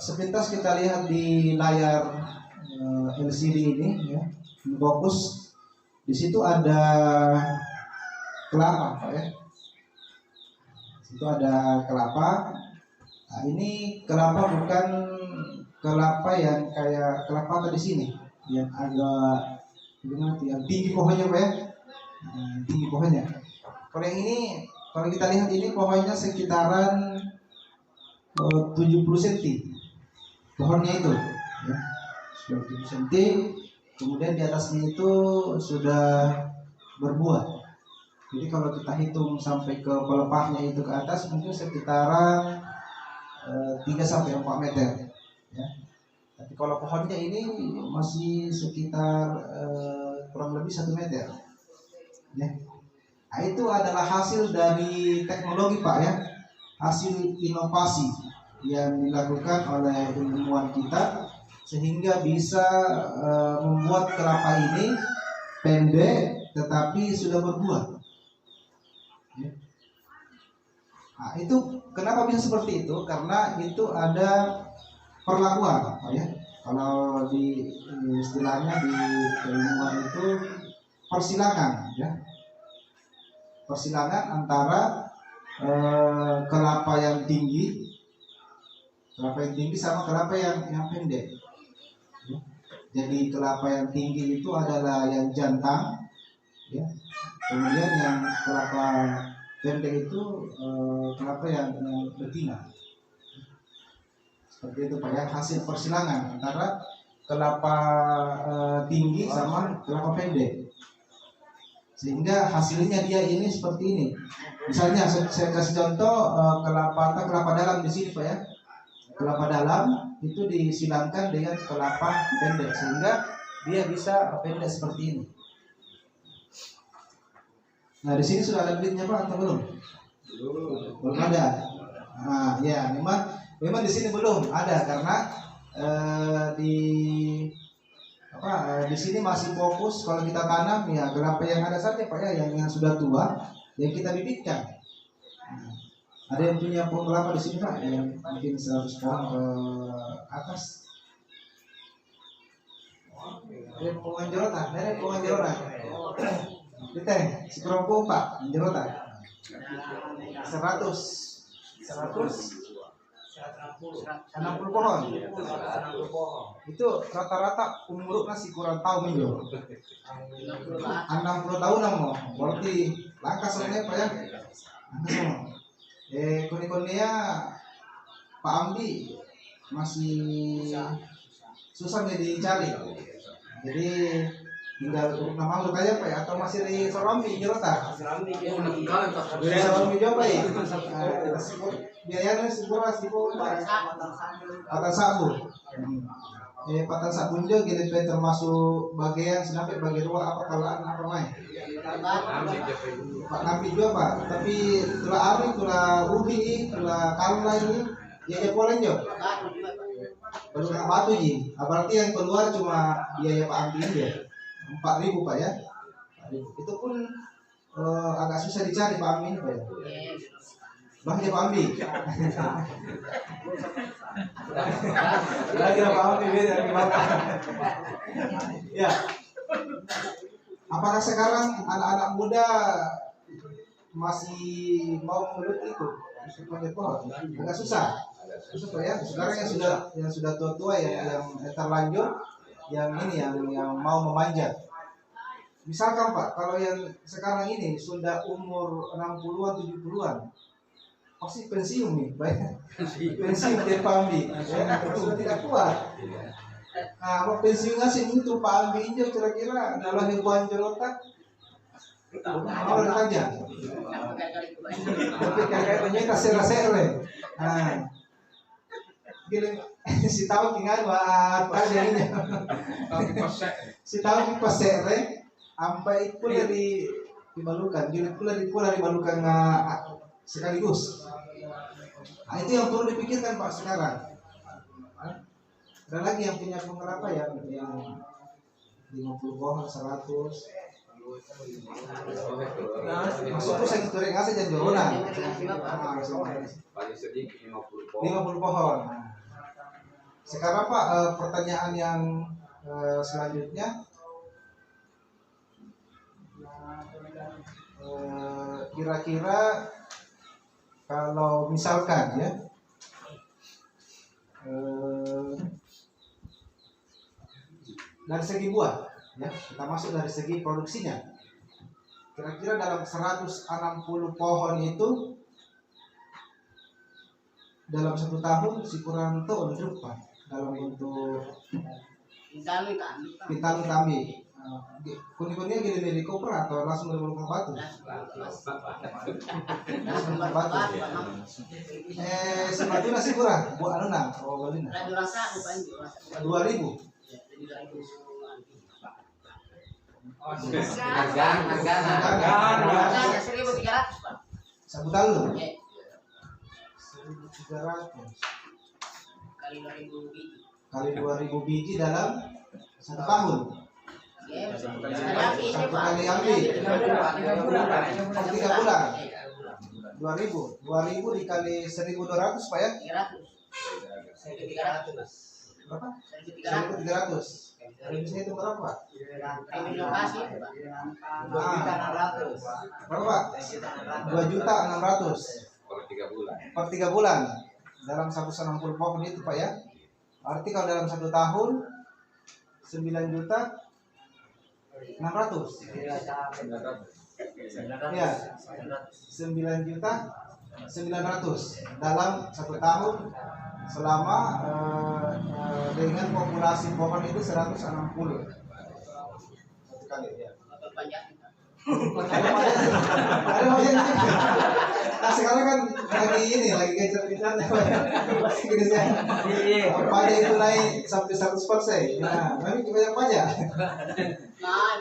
sepintas kita lihat di layar LCD ini ya, fokus di situ ada kelapa, Pak ya. Itu ada kelapa. Nah, ini kelapa bukan kelapa yang kayak kelapa di sini, yang agak gimana tuh, yang tinggi pohonnya, Pak ya. Nah, tinggi pohonnya. Kalau yang ini, kalau kita lihat ini pohonnya sekitaran 70 cm. Pohonnya itu, ya, sudah 70 cm. Kemudian di atasnya itu sudah berbuah. Jadi kalau kita hitung sampai ke pelepahnya itu ke atas mungkin sekitaran 3-4 meter. Ya. Tapi kalau pohonnya ini masih sekitar kurang lebih 1 meter. Ya. Nah, itu adalah hasil dari teknologi, Pak ya, hasil inovasi yang dilakukan oleh ilmuwan kita sehingga bisa membuat kelapa ini pendek tetapi sudah berbuah. Ya. Nah, itu kenapa bisa seperti itu? Karena itu ada perlakuan, Pak ya. Kalau di istilahnya di ilmuwan itu persilangan, ya. Persilangan antara kelapa yang tinggi sama kelapa yang pendek. Ya. Jadi kelapa yang tinggi itu adalah yang jantan, ya. Kemudian yang kelapa pendek itu kelapa yang betina. Seperti itu, Pak ya, hasil persilangan antara kelapa tinggi sama kelapa pendek. Sehingga hasilnya dia ini seperti ini. Misalnya saya kasih contoh kelapa dalam di sini, Pak ya. Kelapa dalam itu disilangkan dengan kelapa pendek sehingga dia bisa pendek seperti ini. Nah, di sini sudah ada bibitnya, Pak, atau belum? Belum ada. Nah, ya, memang di sini belum ada karena di sini masih fokus kalau kita tanam ya kelapa yang ada saja, Pak ya, yang sudah tua yang kita bibitkan. Nah, ada yang punya pohon kelapa di sini, Pak, yang mungkin 100 pohon ke atas. Ada pohon jerotan, Kita sekerongkong, Pak, jerotan 160 pohon. Itu rata-rata umur nasi kurang tahun itu 60 tahun mau. Berarti langkah sebenarnya, Pak ya. Koni-konia Pak Amdi masih susah dicari. Jadi tinggal nama urut aja, Pak ya, atau masih di Serambi Jerotan? Serambi juga, Pak ya. Biayanya sepura Patan Sabun. Patan Sabun juga gitu, termasuk bagian senapit bagi ruang apa kalaan apa main. Pak Nabi juga, Pak. Tapi tulah Ari, tulah Ubi, tulah Kalna ini ya boleh juga. Baru nggak batu ji. Berarti yang keluar cuma biaya Pak Amdi aja. 4.000, Pak ya. 4.000. Itu pun agak susah dicari Pak Amdi, Pak ya. Bahaya Pak Amdi. Lagi Pak Amdi beda gimana? Ya. Apakah sekarang anak-anak muda masih mau mengelut itu? Supaya pohon agak susah. Susah, Pak ya. Sekarang yang sudah tua-tua yang terlanjur yang mau memanjat. Misalkan, Pak, kalau yang sekarang ini sudah umur 60-an 70-an pasti pensiun nih, Pak. Pensiun dia Pak Amdi. Itu tidak kuat. Nah, mau pensiun ngasih itu Pak Amdi ini kira-kira dalam ribuan jerotan mau ada aja. Tapi kayaknya kasih-kasih. Nah, gini, si tahu tinggal buat ajarnya. Si tahu di pasere, sampai pula dibalukan, gini pula dibalukan sekaligus. Nah, itu yang perlu dipikirkan, Pak, sekarang. Ada lagi yang punya pohon kelapa yang 50 pohon 100. Masuk tuh saya goreng aja jangan joronan. Paling sedikit 50 pohon. Sekarang Pak, pertanyaan yang selanjutnya, kira-kira kalau misalkan ya, dari segi buah, ya kita masuk dari segi produksinya. Kira-kira dalam 160 pohon itu dalam 1 tahun si kurang tahun Pak dalam bentuk kita kami kuning-kuningnya gini dari koper atau langsung dari mulut batu. Langsung batu. Sepatu nasi kurang buat anunan oh balina. 2000. Harga 1.300 Pak. Satu tahun. 1.300 kali 2.000 biji dalam 1 tahun. Satu kali ambil 3 bulan. 2.000 dikali 1.200 Pak ya? 1.300. Berapa? 1.300. Bisa itu berapa? Berapa? 2.600.000 per 3 bulan dalam 160 pohon itu Pak ya. Arti kalau dalam 1 tahun 9.600.000 ya, 9.900.000 dalam 1 tahun selama dengan populasi pohon itu 160 satu kali ya. Nah sekarang kan lagi gencar-gencar pajak itu naik sampai 100%. Nah, kami banyak pajak.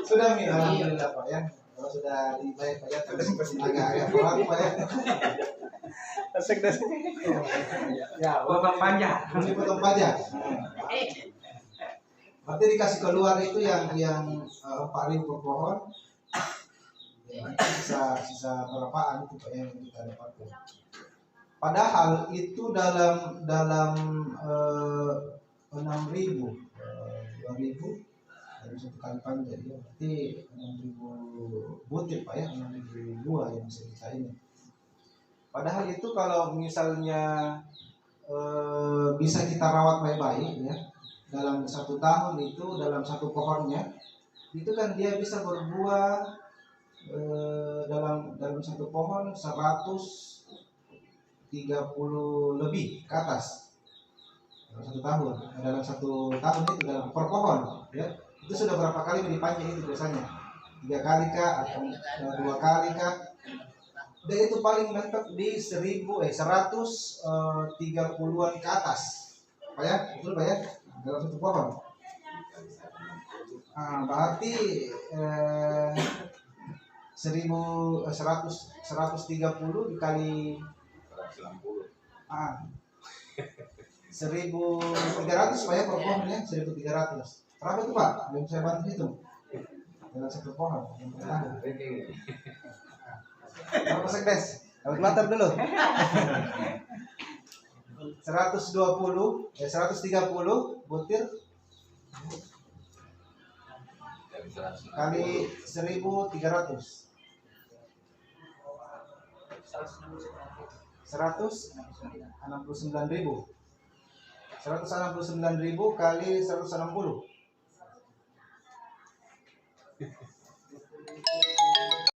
Sudah nih, alhamdulillah Pak ya. Kalau sudah dibayar pajak terus agak kurang Pak ya. Ya, potong pajak. Ini potong pajak. Berarti dikasih keluar itu yang 4.000 per pohon. Sisa berapaan itu Pak yang kita dapatkan. Padahal itu dalam 6.000 2.000 dari 1 kali panjang ya, berarti 6.000 butir Pak ya, 6.000 buah yang bisa kita ini. Padahal itu kalau misalnya bisa kita rawat baik-baik ya, dalam 1 tahun itu dalam 1 pohonnya itu kan dia bisa berbuah dalam 1 pohon 130 lebih ke atas dalam 1 tahun. Dalam 1 tahun itu dalam per pohon ya, itu sudah berapa kali dipancing itu biasanya 3 kali kah atau 2 kali kah. Dan itu paling mentok di 130-an ke atas Pak ya, betul Pak ya, dalam 1 pohon. Berarti 130 dikali 1.300 Pak ya per pohonnya, 1.300. Berapa itu Pak? Belum saya bantu hitung. Dalam 1 pohon. Berapa sekdes? Kalkulator dulu. 130 butir kali 1.300. 169.000. 169.000 kali 160.